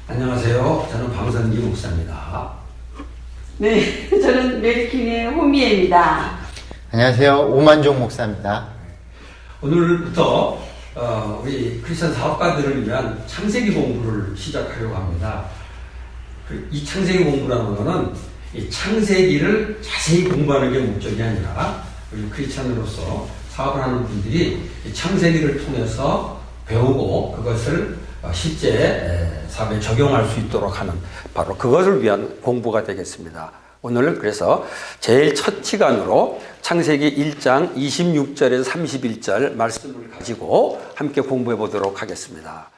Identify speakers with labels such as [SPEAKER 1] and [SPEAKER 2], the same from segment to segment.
[SPEAKER 1] 안녕하세요. 저는 방선기 목사입니다.
[SPEAKER 2] 네, 저는 메리킨의 호미애입니다.
[SPEAKER 3] 안녕하세요. 오만종 목사입니다.
[SPEAKER 1] 오늘부터 우리 크리스천 사업가들을 위한 창세기 공부를 시작하려고 합니다. 이 창세기 공부라는 것은 이 창세기를 자세히 공부하는 게 목적이 아니라 우리 크리스천으로서 사업을 하는 분들이 이 창세기를 통해서 배우고 그것을 실제 사업에 적용할 수 있도록 하는 바로 그것을 위한 공부가 되겠습니다. 오늘 그래서 제일 첫 시간으로 창세기 1장 26절에서 31절 말씀을 가지고 함께 공부해 보도록 하겠습니다.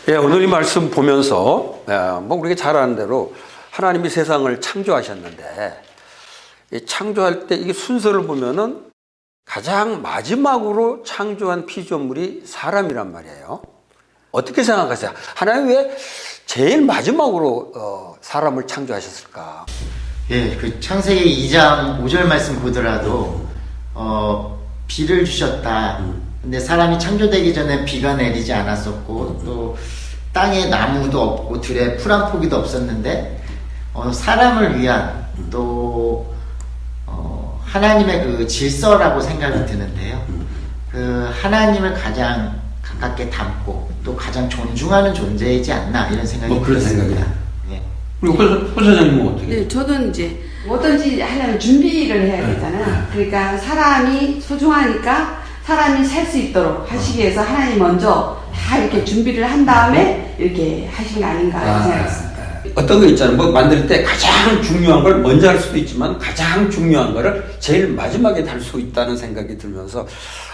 [SPEAKER 1] 예, 오늘 이 말씀 보면서 뭐 우리가 잘 아는 대로 하나님이 세상을 창조하셨는데 이 창조할 때 이게 순서를 보면은 가장 마지막으로 창조한 피조물이 사람이란 말이에요. 어떻게 생각하세요? 하나님 왜 제일 마지막으로 사람을 창조하셨을까?
[SPEAKER 3] 예, 그 창세기 2장 5절 말씀 보더라도 비를 주셨다. 근데 사람이 창조되기 전에 비가 내리지 않았었고 또 땅에 나무도 없고 들에 풀 한 포기도 없었는데 사람을 위한 또 하나님의 그 질서라고 생각이 드는데요. 그 하나님을 가장 가깝게 담고 또 가장 존중하는 존재이지 않나 이런 생각이
[SPEAKER 1] 그런
[SPEAKER 3] 들었습니다. 예.
[SPEAKER 1] 우리 호 사장님은 어떻게?
[SPEAKER 2] 네, 저는 이제 뭐든지 하려면 준비를 해야 되잖아요. 그러니까 사람이 소중하니까 사람이 살 수 있도록 하시기 위해서 하나님 먼저 다 이렇게 준비를 한 다음에 이렇게 하신 게 아닌가 생각했습니다.
[SPEAKER 1] 어떤 거 있잖아요. 뭐 만들 때 가장 중요한 걸 먼저 할 수도 있지만 가장 중요한 거를 제일 마지막에 달 수 있다는 생각이 들면서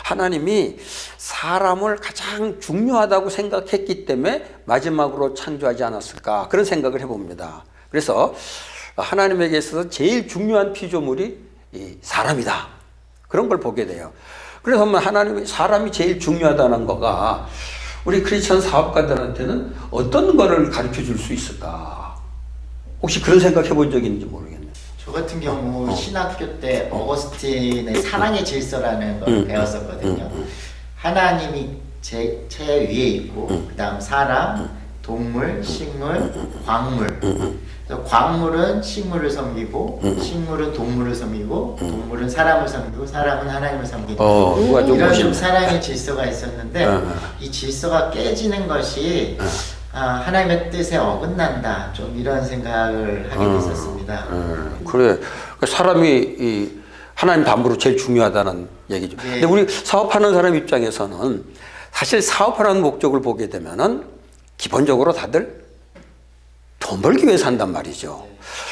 [SPEAKER 1] 하나님이 사람을 가장 중요하다고 생각했기 때문에 마지막으로 창조하지 않았을까 그런 생각을 해봅니다. 그래서 하나님에게 있어서 제일 중요한 피조물이 이 사람이다. 그런 걸 보게 돼요. 그래서 하나님이 사람이 제일 중요하다는 거가 우리 크리스천 사업가들한테는 어떤 거를 가르쳐 줄 수 있을까? 혹시 그런 생각 해본 적이 있는지 모르겠네요.
[SPEAKER 3] 저 같은 경우 신학교 때 어거스틴의 사랑의 질서라는 걸 배웠었거든요. 하나님이 제 위에 있고 그 다음 사람, 동물, 식물, 광물. 광물은 식물을 섬기고 식물은 동물을 섬기고 동물은 사람을 섬기고 사람은 하나님을 섬기고 이런 좀 사랑의 질서가 있었는데 이 질서가 깨지는 것이 하나님의 뜻에 어긋난다 좀 이런 생각을 하게 됐었습니다.
[SPEAKER 1] 그래 사람이 하나님 다음으로 제일 중요하다는 얘기죠.
[SPEAKER 3] 네.
[SPEAKER 1] 근데 우리 사업하는 사람 입장에서는 사실 사업하는 목적을 보게 되면은 기본적으로 다들 돈 벌기 위해 산단 말이죠.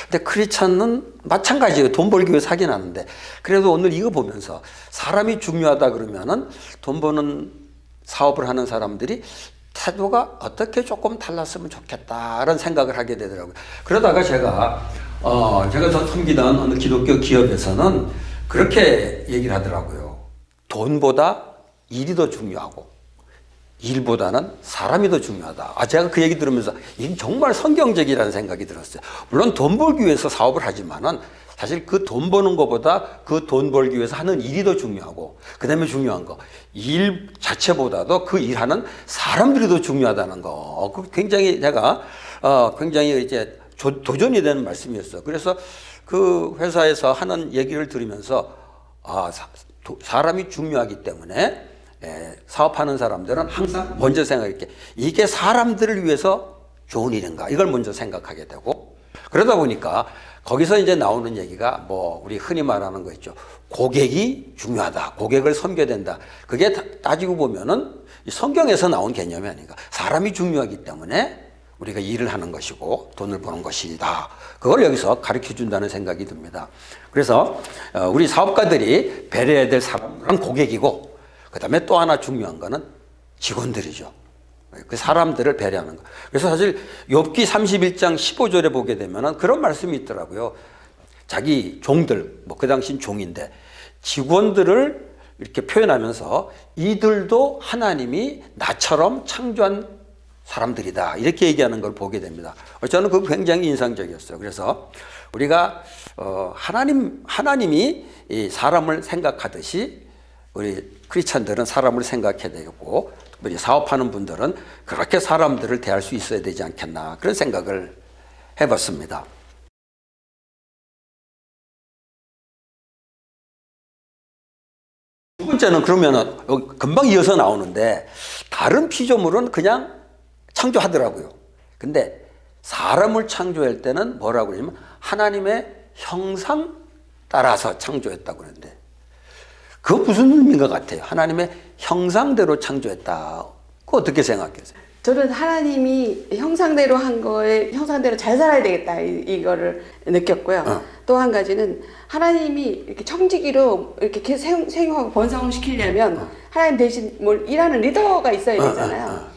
[SPEAKER 1] 근데 크리스찬은 마찬가지예요. 돈 벌기 위해 사긴 하는데 그래도 오늘 이거 보면서 사람이 중요하다 그러면은 돈 버는 사업을 하는 사람들이 태도가 어떻게 조금 달랐으면 좋겠다라는 생각을 하게 되더라고요. 그러다가 제가 섬기던 어느 기독교 기업에서는 그렇게 얘기를 하더라고요. 돈보다 일이 더 중요하고 일보다는 사람이 더 중요하다. 제가 그 얘기 들으면서 이게 정말 성경적이라는 생각이 들었어요. 물론 돈 벌기 위해서 사업을 하지만은 사실 그 돈 버는 것보다 그 돈 벌기 위해서 하는 일이 더 중요하고 그 다음에 중요한 거 일 자체보다도 그 일하는 사람들이 더 중요하다는 거. 굉장히 제가 굉장히 이제 도전이 되는 말씀이었어요. 그래서 그 회사에서 하는 얘기를 들으면서 사람이 중요하기 때문에 사업하는 사람들은 항상 먼저 생각할게 이게 사람들을 위해서 좋은 일인가 이걸 먼저 생각하게 되고 그러다 보니까 거기서 이제 나오는 얘기가 뭐 우리 흔히 말하는 거 있죠. 고객이 중요하다. 고객을 섬겨야 된다. 그게 따지고 보면은 성경에서 나온 개념이 아닌가. 사람이 중요하기 때문에 우리가 일을 하는 것이고 돈을 버는 것이다. 그걸 여기서 가르쳐 준다는 생각이 듭니다. 그래서 우리 사업가들이 배려해야 될 사람은 고객이고 그 다음에 또 하나 중요한 거는 직원들이죠. 그 사람들을 배려하는 거. 그래서 사실 욥기 31장 15절에 보게 되면은 그런 말씀이 있더라고요. 자기 종들, 뭐 그 당시는 종인데 직원들을 이렇게 표현하면서 이들도 하나님이 나처럼 창조한 사람들이다. 이렇게 얘기하는 걸 보게 됩니다. 저는 그거 굉장히 인상적이었어요. 그래서 우리가 하나님이 이 사람을 생각하듯이 우리 크리스찬들은 사람을 생각해야 되고 우리 사업하는 분들은 그렇게 사람들을 대할 수 있어야 되지 않겠나 그런 생각을 해봤습니다. 두 번째는 그러면은 금방 이어서 나오는데 다른 피조물은 그냥 창조하더라고요. 근데 사람을 창조할 때는 뭐라고 그러냐면 하나님의 형상 따라서 창조했다고 그러는데 그거 무슨 의미인 것 같아요? 하나님의 형상대로 창조했다. 그거 어떻게 생각하세요?
[SPEAKER 2] 저는 하나님이 형상대로 한 거에 형상대로 잘 살아야 되겠다 이거를 느꼈고요. 또 한 가지는 하나님이 이렇게 청지기로 이렇게 계속 생육하고 번성을 시키려면 하나님 대신 뭘 일하는 리더가 있어야 되잖아요.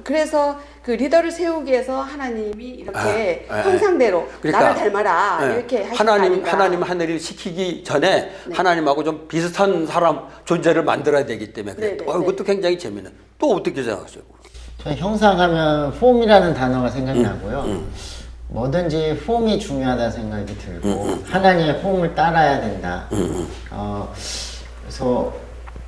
[SPEAKER 2] 그래서 그 리더를 세우기 위해서 하나님이 이렇게 형상대로
[SPEAKER 1] 그러니까,
[SPEAKER 2] 나를 닮아라 이렇게 하신 거 아닌가.
[SPEAKER 1] 하나님 하늘을 시키기 전에 하나님하고 좀 비슷한 사람 존재를 만들어야 되기 때문에 그래요. 이것도 굉장히 재미있는. 또 어떻게 생각하세요?
[SPEAKER 3] 저는 형상하면 폼이라는 단어가 생각나고요. 뭐든지 폼이 중요하다는 생각이 들고 하나님의 폼을 따라야 된다. 그래서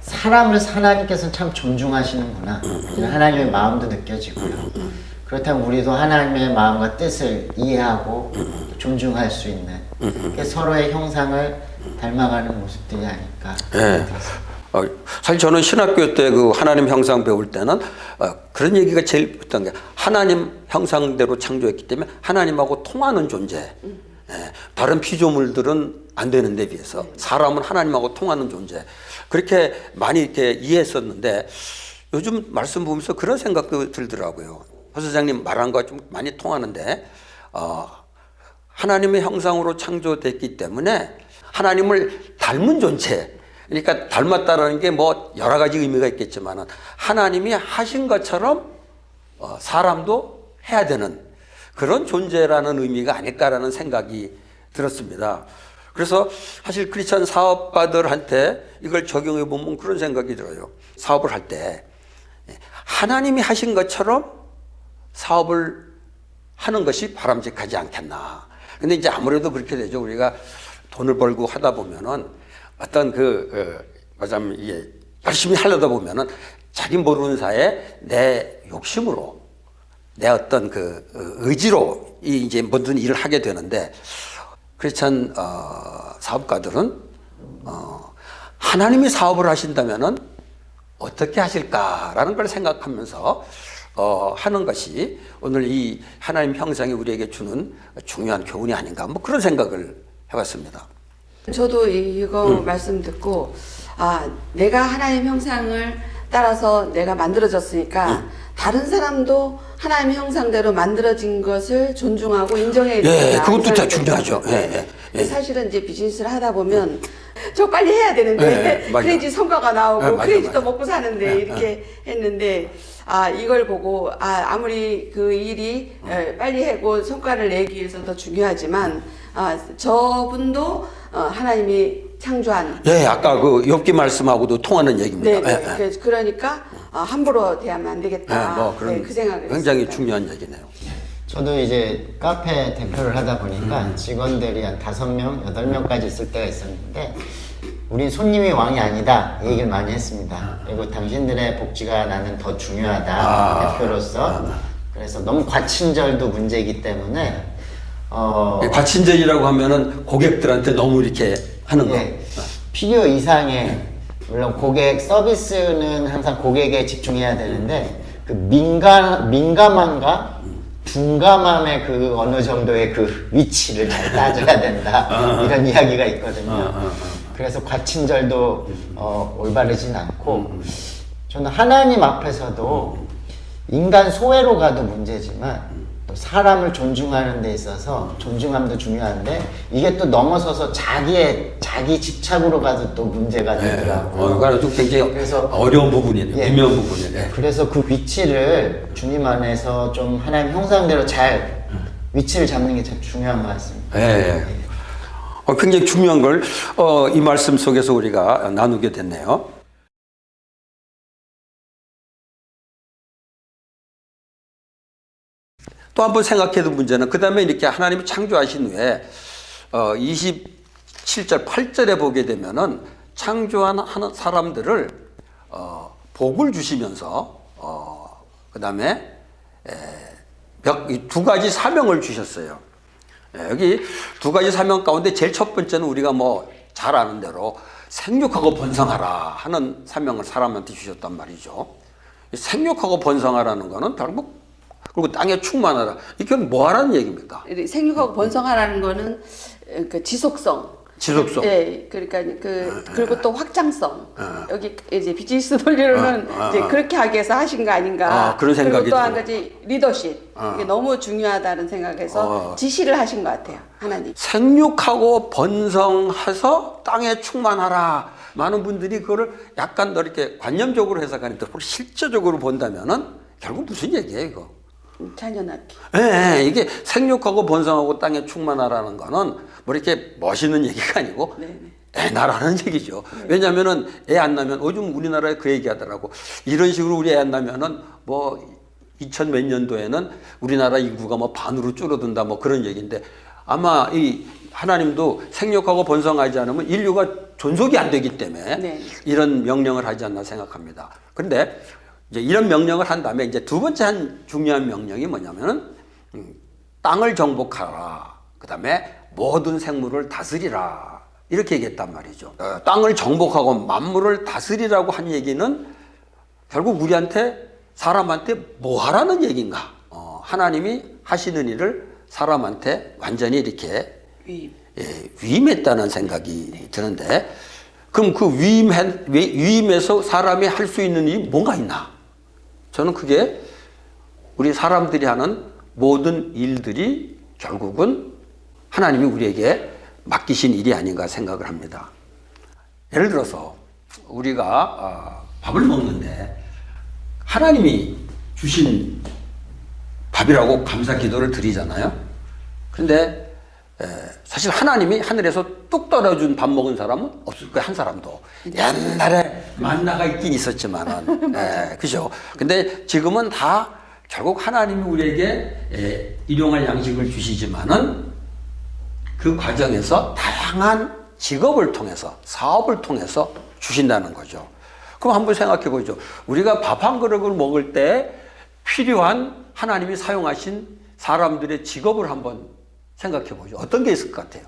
[SPEAKER 3] 사람을 하나님께서는 참 존중하시는구나. 하나님의 마음도 느껴지고요. 그렇다면 우리도 하나님의 마음과 뜻을 이해하고 존중할 수 있는 서로의 형상을 닮아가는 모습들이 아닐까.
[SPEAKER 1] 네. 사실 저는 신학교 때 그 하나님 형상 배울 때는 그런 얘기가 제일 했던 게 하나님 형상대로 창조했기 때문에 하나님하고 통하는 존재. 다른 피조물들은 안 되는 데 비해서 사람은 하나님하고 통하는 존재. 그렇게 많이 이렇게 이해했었는데 요즘 말씀 보면서 그런 생각도 들더라고요. 허 소장님 말한 거 좀 많이 통하는데 하나님의 형상으로 창조됐기 때문에 하나님을 닮은 존재. 그러니까 닮았다라는 게 뭐 여러 가지 의미가 있겠지만 하나님이 하신 것처럼 사람도 해야 되는 그런 존재라는 의미가 아닐까라는 생각이 들었습니다. 그래서 사실 크리스천 사업가들한테 이걸 적용해 보면 그런 생각이 들어요. 사업을 할 때 하나님이 하신 것처럼 사업을 하는 것이 바람직하지 않겠나. 근데 이제 아무래도 그렇게 되죠. 우리가 돈을 벌고 하다 보면은 어떤 뭐냐면 이게 열심히 하려다 보면은 자기 모르는 사이에 내 욕심으로 내 어떤 그 의지로 이제 모든 일을 하게 되는데 크리스천 사업가들은 하나님이 사업을 하신다면은 어떻게 하실까라는 걸 생각하면서 하는 것이 오늘 이 하나님 형상이 우리에게 주는 중요한 교훈이 아닌가 뭐 그런 생각을 해봤습니다.
[SPEAKER 2] 저도 이거 말씀 듣고 내가 하나님 형상을 따라서 내가 만들어졌으니까 다른 사람도 하나님 형상대로 만들어진 것을 존중하고 인정해야 된다.
[SPEAKER 1] 그것도 다 중요하죠.
[SPEAKER 2] 사실은 이제 비즈니스를 하다 보면 저 빨리 해야 되는데 그래야지 성과가 나오고 그래야지 또 먹고 사는데 이렇게 했는데 이걸 보고 아무리 그 일이 빨리 하고 성과를 내기 위해서 더 중요하지만 저분도 하나님이 창조한
[SPEAKER 1] 아까 그 욥기 말씀하고도 통하는 얘기입니다.
[SPEAKER 2] 그러니까 함부로 대하면 안 되겠다.
[SPEAKER 1] 그런
[SPEAKER 2] 그 생각을
[SPEAKER 1] 굉장히
[SPEAKER 2] 했습니다.
[SPEAKER 1] 중요한 얘기네요.
[SPEAKER 3] 저도 이제 카페 대표를 하다 보니까 직원들이 한 5명, 8명까지 있을 때가 있었는데 우린 손님이 왕이 아니다 이 얘기를 많이 했습니다. 그리고 당신들의 복지가 나는 더 중요하다 대표로서. 그래서 너무 과친절도 문제이기 때문에
[SPEAKER 1] 과친절이라고 하면은 고객들한테 너무 이렇게 하는 거.
[SPEAKER 3] 필요 이상의 물론 고객 서비스는 항상 고객에 집중해야 되는데 그 민감함과 둔감함의 그 어느 정도의 그 위치를 잘 따져야 된다 이런 이야기가 있거든요. 그래서 과친절도 올바르진 않고 저는 하나님 앞에서도 인간 소외로 가도 문제지만 또 사람을 존중하는 데 있어서 존중함도 중요한데 이게 또 넘어서서 자기 집착으로 가도 또 문제가 되더라고요.
[SPEAKER 1] 이거 아주 굉장히
[SPEAKER 3] 그래서
[SPEAKER 1] 어려운 부분이네요.
[SPEAKER 3] 예.
[SPEAKER 1] 미묘한 부분이네.
[SPEAKER 3] 그래서 그 위치를 주님 안에서 좀 하나님 형상대로 잘 위치를 잡는 게 참 중요한 것 같습니다.
[SPEAKER 1] 예. 굉장히 중요한 걸 이 말씀 속에서 우리가 나누게 됐네요. 또 한 번 생각해도 문제는 그 다음에 이렇게 하나님이 창조하신 후에 27절 8절에 보게 되면은 창조한 하는 사람들을 복을 주시면서 그 다음에 두 가지 사명을 주셨어요. 여기 두 가지 사명 가운데 제일 첫 번째는 우리가 뭐 잘 아는 대로 생육하고 번성하라 하는 사명을 사람한테 주셨단 말이죠. 생육하고 번성하라는 거는 결국 그리고 땅에 충만하라. 이게 뭐 하라는 얘기입니까?
[SPEAKER 2] 생육하고 번성하라는 거는 그 지속성. 예, 그러니까 그리고 또 확장성. 여기 이제 비즈니스 논리로는 이제 그렇게 하기 위해서 하신 거 아닌가.
[SPEAKER 1] 그런 생각이
[SPEAKER 2] 그리고 또 한
[SPEAKER 1] 들어요.
[SPEAKER 2] 가지 리더십. 이게 너무 중요하다는 생각에서 지시를 하신 것 같아요. 하나님.
[SPEAKER 1] 생육하고 번성해서 땅에 충만하라. 많은 분들이 그거를 약간 더 이렇게 관념적으로 해석하는데 실제적으로 본다면은 결국 무슨 얘기예요, 이거?
[SPEAKER 2] 자녀 낳기.
[SPEAKER 1] 예, 이게 생육하고 번성하고 땅에 충만하라는 거는 뭐 이렇게 멋있는 얘기가 아니고 애 낳으라는 얘기죠. 왜냐면은 애 안 낳으면 요즘 우리나라에 그 얘기 하더라고. 이런 식으로 우리 애 안 낳으면은 뭐 2000 몇 년도에는 우리나라 인구가 뭐 반으로 줄어든다 뭐 그런 얘기인데 아마 이 하나님도 생육하고 번성하지 않으면 인류가 존속이 안 되기 때문에 이런 명령을 하지 않나 생각합니다. 그런데 이제 이런 명령을 한 다음에 이제 두 번째 한 중요한 명령이 뭐냐면은 땅을 정복하라. 그 다음에 모든 생물을 다스리라. 이렇게 얘기했단 말이죠. 땅을 정복하고 만물을 다스리라고 한 얘기는 결국 우리한테 사람한테 뭐 하라는 얘기인가? 하나님이 하시는 일을 사람한테 완전히 이렇게 위임했다는 생각이 드는데 그럼 그 위임에서 사람이 할 수 있는 일이 뭔가 있나? 저는 그게 우리 사람들이 하는 모든 일들이 결국은 하나님이 우리에게 맡기신 일이 아닌가 생각을 합니다. 예를 들어서 우리가 밥을 먹는데 하나님이 주신 밥이라고 감사 기도를 드리잖아요. 그런데 사실 하나님이 하늘에서 뚝 떨어준 밥 먹은 사람은 없을 거예요. 한 사람도. 옛날에 만나가 있긴 있었지만은. 그죠? 근데 지금은 다 결국 하나님이 우리에게 일용할 양식을 주시지만은 그 과정에서 다양한 직업을 통해서 사업을 통해서 주신다는 거죠. 그럼 한번 생각해 보죠. 우리가 밥 한 그릇을 먹을 때 필요한 하나님이 사용하신 사람들의 직업을 한번 생각해 보죠. 어떤 게 있을 것 같아요?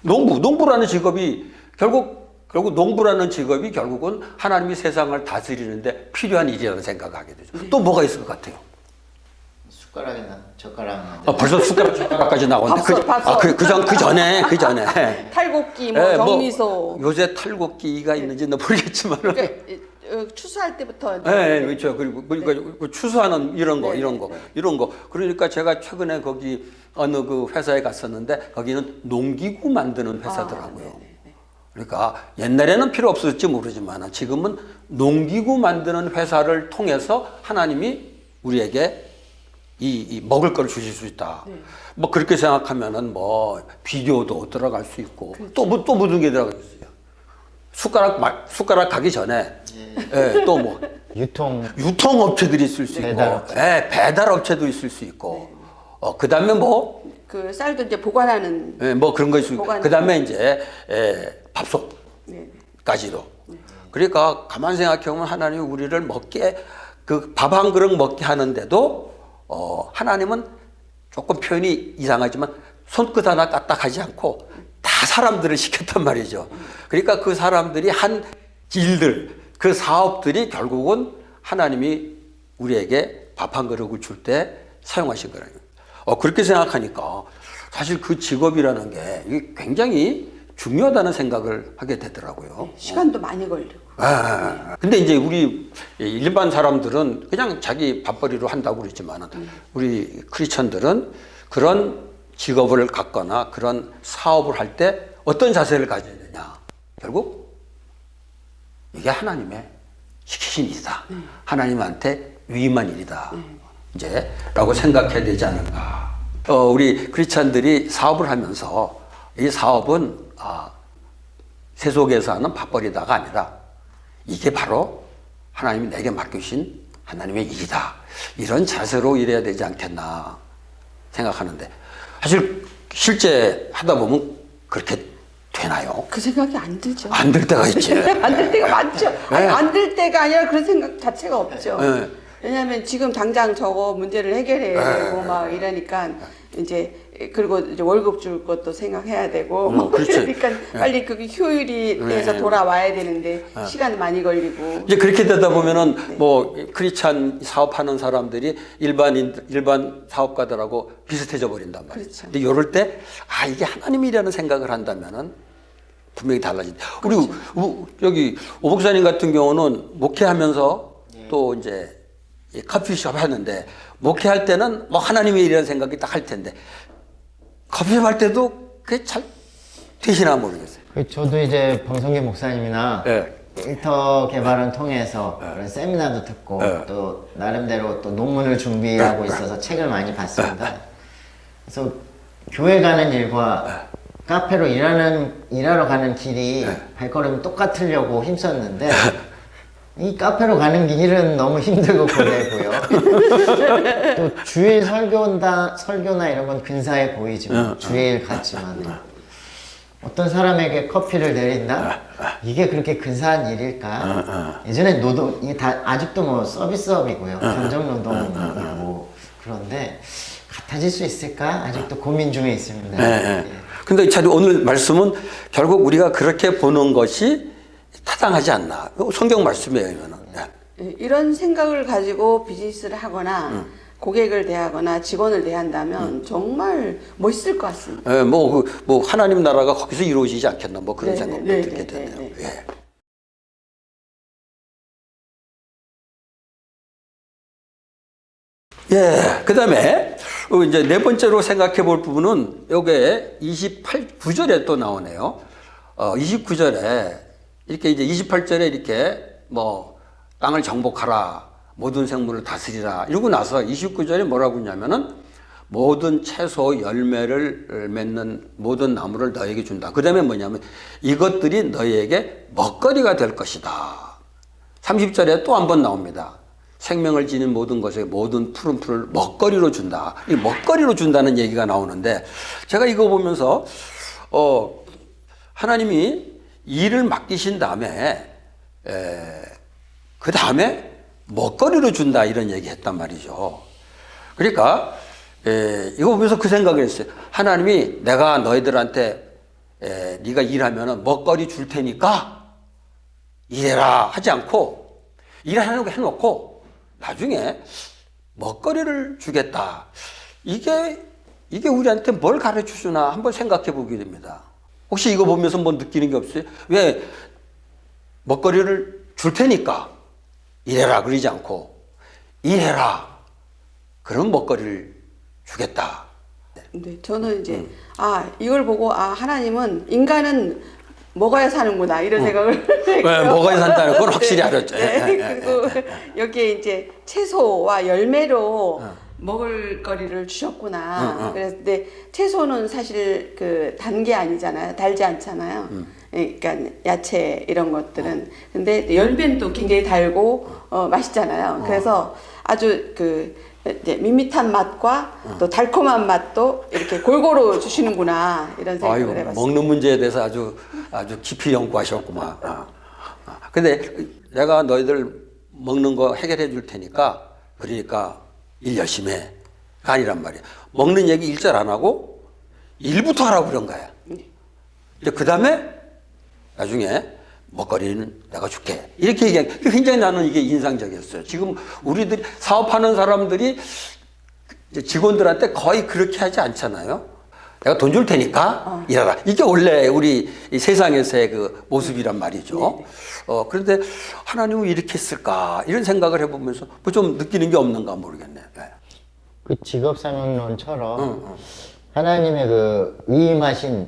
[SPEAKER 1] 농부라는 직업이 결국 농부라는 직업이 결국은 하나님이 세상을 다스리는데 필요한 일이라는 생각을 하게 되죠. 또 뭐가 있을 것 같아요?
[SPEAKER 3] 숟가락이나 젓가락.
[SPEAKER 1] 벌써 젓가락까지 나오는데 그 전에
[SPEAKER 2] 탈곡기, 뭐 정미소.
[SPEAKER 1] 요새 탈곡기가 있는지는 모르겠지만.
[SPEAKER 2] 추수할 때부터.
[SPEAKER 1] 그렇죠. 그리고 그러니까 추수하는 이런 거. 그러니까 제가 최근에 거기 어느 그 회사에 갔었는데 거기는 농기구 만드는 회사더라고요. 그러니까 옛날에는 필요 없었을지 모르지만 지금은 농기구 만드는 회사를 통해서 하나님이 우리에게 이 먹을 걸 주실 수 있다. 뭐 그렇게 생각하면은 뭐 비료도 들어갈 수 있고 또 무슨 게 들어가겠어요? 숟가락 가기 전에 또 뭐 유통업체들이 있을 수 있고 배달업체도 있을 수 있고 그 다음에 뭐
[SPEAKER 2] 그 쌀도 이제 보관하는
[SPEAKER 1] 뭐 그런 거 있을 수 있고 그 다음에 이제 밥솥까지도 그러니까 가만 생각해 보면 하나님이 우리를 먹게 그 밥 한 그릇 먹게 하는데도 하나님은 조금 표현이 이상하지만 손끝 하나 까딱하지 않고 다 사람들을 시켰단 말이죠. 그러니까 그 사람들이 한 일들, 그 사업들이 결국은 하나님이 우리에게 밥 한 그릇을 줄 때 사용하신 거라요. 그렇게 생각하니까 사실 그 직업이라는 게 굉장히 중요하다는 생각을 하게 되더라고요.
[SPEAKER 2] 시간도 많이 걸리고.
[SPEAKER 1] 근데 이제 우리 일반 사람들은 그냥 자기 밥벌이로 한다고 그러지만은 우리 크리스천들은 그런 직업을 갖거나 그런 사업을 할 때 어떤 자세를 가져야 되냐? 결국 이게 하나님의 시키신 일이다. 하나님한테 위임한 일이다. 이제 라고 생각해야 되지 않을까. 우리 크리스찬들이 사업을 하면서 이 사업은 세속에서 하는 밥벌이다가 아니라 이게 바로 하나님이 내게 맡기신 하나님의 일이다. 이런 자세로 일해야 되지 않겠나 생각하는데 사실 실제 하다 보면 그렇게 되나요?
[SPEAKER 2] 그 생각이 안 들죠.
[SPEAKER 1] 안 들 때가 있지.
[SPEAKER 2] 안 들 때가 많죠.
[SPEAKER 1] 네.
[SPEAKER 2] 안 들 때가 아니라 그런 생각 자체가 없죠.
[SPEAKER 1] 네.
[SPEAKER 2] 왜냐하면 지금 당장 저거 문제를 해결해야 되고 막 이러니까 이제 그리고 이제 월급 줄 것도 생각해야 되고
[SPEAKER 1] 그렇지.
[SPEAKER 2] 그러니까 빨리 그게 효율이 돼서 돌아와야 되는데 시간 많이 걸리고
[SPEAKER 1] 이제 그렇게 되다 보면은 뭐 크리스찬 사업하는 사람들이 일반 사업가들하고 비슷해져 버린단 말이에요.
[SPEAKER 2] 그렇죠.
[SPEAKER 1] 근데 이럴 때 이게 하나님이라는 생각을 한다면은 분명히 달라진다.
[SPEAKER 2] 그렇죠.
[SPEAKER 1] 그리고 여기 오 목사님 같은 경우는 목회하면서 또 이제 이 커피숍 하는데 목회할 때는 뭐 하나님의 일이라는 생각이 딱 할 텐데 커피숍 할 때도 그게 잘 되시나 모르겠어요.
[SPEAKER 4] 저도 이제 방성계 목사님이나
[SPEAKER 1] 네.
[SPEAKER 4] 일터 개발을 통해서 그런 세미나도 듣고 또 나름대로 또 논문을 준비하고 있어서 책을 많이 봤습니다. 그래서 교회 가는 일과 카페로 일하러 가는 길이 발걸음이 똑같으려고 힘썼는데 이 카페로 가는 길은 너무 힘들고 고되고요. 또 주일 설교나 이런 건 근사해 보이지만 주일 같지만 어떤 사람에게 커피를 내린다? 이게 그렇게 근사한 일일까? 예전에 노동, 이게 다 아직도 뭐 서비스업이고요. 감정 노동이고 그런데 같아질 수 있을까? 아직도 고민 중에 있습니다.
[SPEAKER 1] 네. 근데 참 오늘 말씀은 결국 우리가 그렇게 보는 것이 타당하지 않나. 성경 말씀이에요, 이거는.
[SPEAKER 2] 이런 생각을 가지고 비즈니스를 하거나 고객을 대하거나 직원을 대한다면 정말 멋있을 것 같습니다.
[SPEAKER 1] 예, 뭐 하나님 나라가 거기서 이루어지지 않겠나, 뭐 그런
[SPEAKER 2] 네,
[SPEAKER 1] 생각도
[SPEAKER 2] 네,
[SPEAKER 1] 들게
[SPEAKER 2] 네,
[SPEAKER 1] 되네요.
[SPEAKER 2] 네, 네.
[SPEAKER 1] 예. 예, 그 다음에, 이제 네 번째로 생각해 볼 부분은 요게 9절에 또 나오네요. 29절에 이렇게 이제 28절에 이렇게 뭐 땅을 정복하라, 모든 생물을 다스리라 이러고 나서 29절에 뭐라고 했냐면은 모든 채소 열매를 맺는 모든 나무를 너에게 준다. 그 다음에 뭐냐면 이것들이 너에게 먹거리가 될 것이다. 30절에 또 한 번 나옵니다. 생명을 지닌 모든 것에 모든 푸른 풀을 먹거리로 준다. 이 먹거리로 준다는 얘기가 나오는데 제가 이거 보면서 하나님이 일을 맡기신 다음에 그 다음에 먹거리로 준다 이런 얘기 했단 말이죠. 그러니까 이거 보면서 그 생각을 했어요. 하나님이 내가 너희들한테 네가 일하면 먹거리 줄 테니까 일해라 하지 않고 일하려고 해놓고 나중에 먹거리를 주겠다. 이게 우리한테 뭘 가르쳐 주나 한번 생각해 보게 됩니다. 혹시 이거 보면서 뭐 느끼는 게 없어요? 왜 먹거리를 줄 테니까 일해라 그러지 않고 일해라 그럼 먹거리를 주겠다.
[SPEAKER 2] 네, 저는 이제 이걸 보고 하나님은 인간은 먹어야 사는구나 이런 생각을
[SPEAKER 1] 네, 먹어야 산다는 건 확실히 알았죠.
[SPEAKER 2] 네, 그리고 여기에 이제 채소와 열매로 먹을 거리를 주셨구나. 그래서 근데 채소는 사실 그 단 게 아니잖아요. 달지 않잖아요. 그러니까 야채 이런 것들은. 근데 열매는 또 굉장히 달고 맛있잖아요. 그래서 아주 그 이제 밋밋한 맛과 또 달콤한 맛도 이렇게 골고루 주시는구나 이런 생각을 해봤어요.
[SPEAKER 1] 먹는 문제에 대해서 아주 깊이 연구하셨구만. 근데 내가 너희들 먹는 거 해결해 줄 테니까 그러니까 일 열심히 해가 아니란 말이야. 먹는 얘기 1절 안 하고 일부터 하라고 그런 거야. 근데 그 다음에 나중에 먹거리는 내가 줄게. 이렇게 얘기한 게 굉장히 나는 이게 인상적이었어요. 지금 우리들이 사업하는 사람들이 직원들한테 거의 그렇게 하지 않잖아요. 내가 돈 줄 테니까 일하라. 이게 원래 우리 이 세상에서의 그 모습이란 말이죠. 그런데 하나님은 이렇게 했을까 이런 생각을 해보면서 뭐 좀 느끼는 게 없는가 모르겠네. 네.
[SPEAKER 4] 그 직업사명론처럼 하나님의 그 위임하신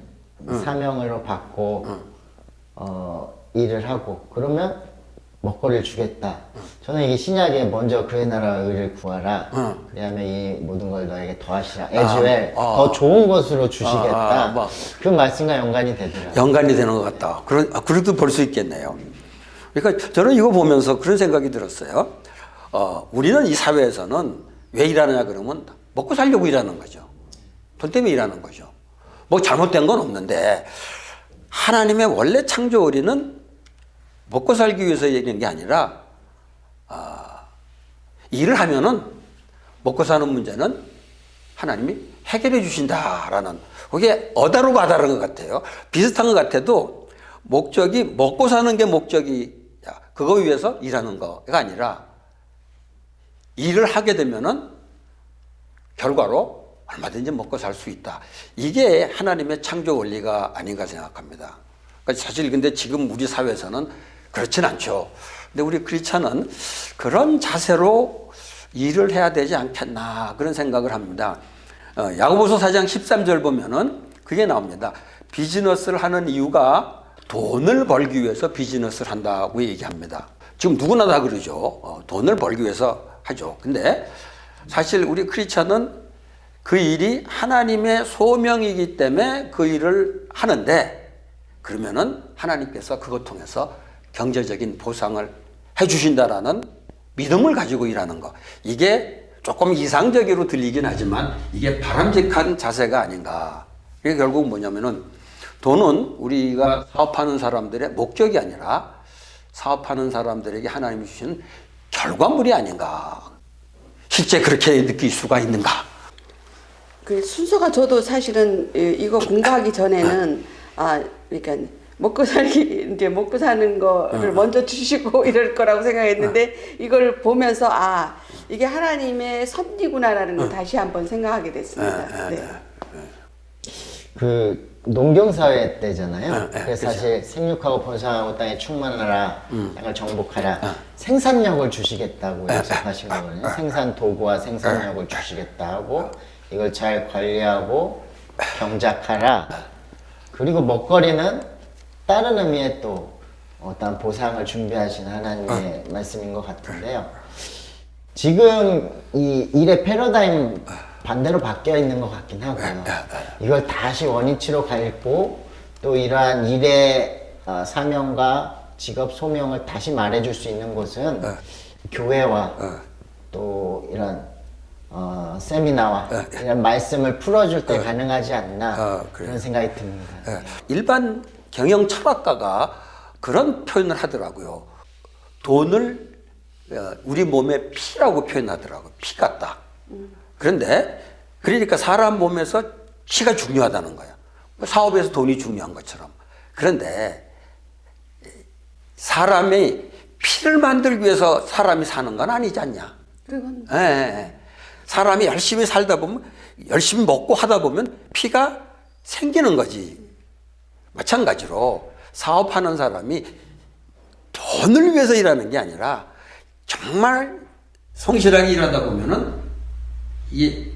[SPEAKER 4] 사명으로 받고 일을 하고 그러면 먹거리를 주겠다. 저는 이게 신약에 먼저 그의 나라와 의를 구하라. 그다음에 이 모든 걸 너에게 더하시라. 애주에 더 좋은 것으로 주시겠다.
[SPEAKER 1] 뭐.
[SPEAKER 4] 그 말씀과 연관이 되더라고요.
[SPEAKER 1] 연관이 되는 것 같다. 그래도 볼 수 있겠네요. 그러니까 저는 이거 보면서 그런 생각이 들었어요. 우리는 이 사회에서는 왜 일하느냐 그러면 먹고 살려고 일하는 거죠. 돈 때문에 일하는 거죠. 뭐 잘못된 건 없는데 하나님의 원래 창조원리는 먹고 살기 위해서 일하는 게 아니라 일을 하면은 먹고 사는 문제는 하나님이 해결해 주신다라는 그게 어다로 바다른 것 같아요. 비슷한 것 같아도 목적이 먹고 사는 게 목적이야. 그거 위해서 일하는 거가 아니라 일을 하게 되면은 결과로 얼마든지 먹고 살 수 있다. 이게 하나님의 창조 원리가 아닌가 생각합니다. 그러니까 사실 근데 지금 우리 사회에서는 그렇진 않죠. 근데 우리 크리스찬은 그런 자세로 일을 해야 되지 않겠나 그런 생각을 합니다. 야고보서 4장 13절 보면은 그게 나옵니다. 비즈니스를 하는 이유가 돈을 벌기 위해서 비즈니스를 한다고 얘기합니다. 지금 누구나 다 그러죠. 돈을 벌기 위해서 하죠. 근데 사실 우리 크리스찬은 그 일이 하나님의 소명이기 때문에 그 일을 하는데 그러면은 하나님께서 그것 통해서 경제적인 보상을 해주신다라는 믿음을 가지고 일하는 거. 이게 조금 이상적으로 들리긴 하지만 이게 바람직한 자세가 아닌가. 이게 결국 뭐냐면은 돈은 우리가 사업하는 사람들의 목적이 아니라 사업하는 사람들에게 하나님이 주시는 결과물이 아닌가. 실제 그렇게 느낄 수가 있는가.
[SPEAKER 2] 그 순서가 저도 사실은 이거 공부하기 전에는 그러니까 먹고 사는 거를 먼저 주시고 이럴 거라고 생각했는데 이걸 보면서 이게 하나님의 섭리구나라는 걸 다시 한번 생각하게 됐습니다. 네.
[SPEAKER 4] 그 농경사회 때잖아요. 그래서
[SPEAKER 1] 그렇죠.
[SPEAKER 4] 사실 생육하고 번성하고 땅에 충만하라, 땅을 정복하라, 생산력을 주시겠다고 약속하시거든요. 생산 도구와 생산력을 주시겠다 하고 이걸 잘 관리하고 경작하라. 그리고 먹거리는 다른 의미의 또 어떤 보상을 준비하신 하나님의 말씀인 것 같은데요. 지금 이 일의 패러다임 반대로 바뀌어 있는 것 같긴 하고요. 이걸 다시 원위치로 갈고 또 이러한 일의 사명과 직업 소명을 다시 말해줄 수 있는 곳은 교회와 또 이런 세미나와 이런 말씀을 풀어줄 때 가능하지 않나 그런 생각이 듭니다.
[SPEAKER 1] 일반 경영 철학가가 그런 표현을 하더라고요. 돈을 우리 몸의 피라고 표현하더라고요. 피 같다. 그런데 그러니까 사람 몸에서 피가 중요하다는 거야. 사업에서 돈이 중요한 것처럼. 그런데 사람이 피를 만들기 위해서 사람이 사는 건 아니지 않냐.
[SPEAKER 2] 그건
[SPEAKER 1] 사람이 열심히 살다 보면 열심히 먹고 하다 보면 피가 생기는 거지. 마찬가지로 사업하는 사람이 돈을 위해서 일하는 게 아니라 정말 성실하게 일하다 보면은 이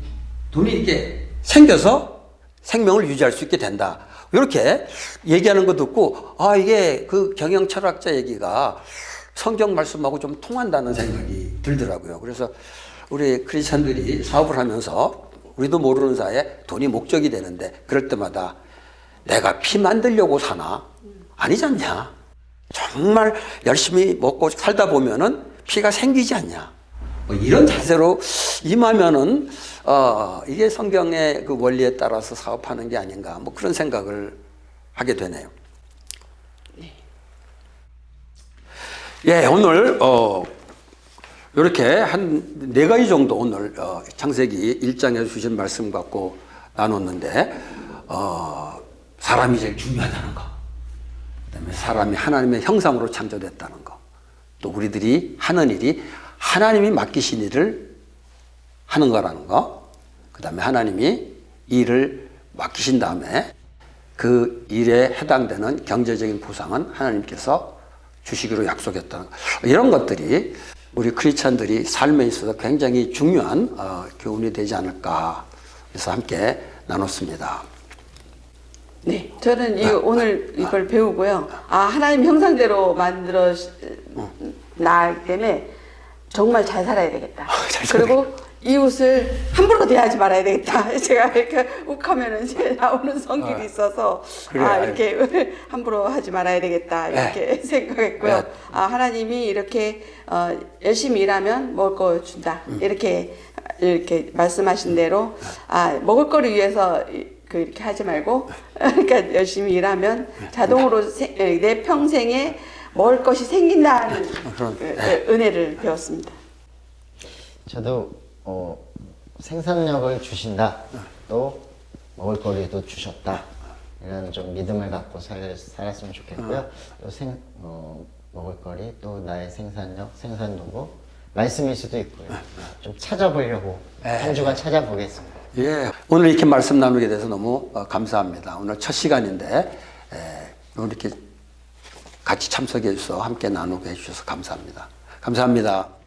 [SPEAKER 1] 돈이 이렇게 생겨서 생명을 유지할 수 있게 된다. 이렇게 얘기하는 거 듣고 이게 그 경영 철학자 얘기가 성경 말씀하고 좀 통한다는 생각이 들더라고요. 그래서 우리 크리스찬들이 사업을 하면서 우리도 모르는 사이에 돈이 목적이 되는데 그럴 때마다 내가 피 만들려고 사나? 아니지 않냐? 정말 열심히 먹고 살다 보면은 피가 생기지 않냐? 뭐 이런 자세로 임하면은 이게 성경의 그 원리에 따라서 사업하는 게 아닌가? 뭐 그런 생각을 하게 되네요. 예, 오늘 이렇게 한 4가지 정도 오늘 창세기 1장에 주신 말씀 갖고 나눴는데 사람이 제일 중요하다는 거, 그다음에 사람이 하나님의 형상으로 창조됐다는 거, 또 우리들이 하는 일이 하나님이 맡기신 일을 하는 거라는 거, 그다음에 하나님이 일을 맡기신 다음에 그 일에 해당되는 경제적인 보상은 하나님께서 주시기로 약속했다는 것. 이런 것들이 우리 크리스찬들이 삶에 있어서 굉장히 중요한 교훈이 되지 않을까 해서 함께 나눴습니다.
[SPEAKER 2] 네, 저는 오늘 이걸 배우고요. 하나님 형상대로 만들어 나기 때문에 정말 잘 살아야 되겠다. 그리고 이웃을 함부로 대하지 말아야 되겠다. 제가 이렇게 욱하면은 이제 나오는 성질이 있어서
[SPEAKER 1] 그래.
[SPEAKER 2] 이렇게 함부로 하지 말아야 되겠다 이렇게 생각했고요. 하나님이 이렇게 열심히 일하면 먹을 거 준다. 이렇게 말씀하신 대로 먹을 거를 위해서 이렇게 하지 말고 그러니까 열심히 일하면 자동으로 내 평생에 먹을 것이 생긴다는 은혜를 배웠습니다.
[SPEAKER 4] 저도 생산력을 주신다. 또 먹을 거리도 주셨다. 이런 좀 믿음을 갖고 살았으면 좋겠고요. 또 먹을 거리, 또 나의 생산력, 생산도구, 말씀일 수도 있고요. 좀 찾아보려고 한 주간 찾아보겠습니다.
[SPEAKER 1] 예, 오늘 이렇게 말씀 나누게 돼서 너무 감사합니다. 오늘 첫 시간인데 오늘 이렇게 같이 참석해 주셔서 함께 나누게 해주셔서 감사합니다. 감사합니다.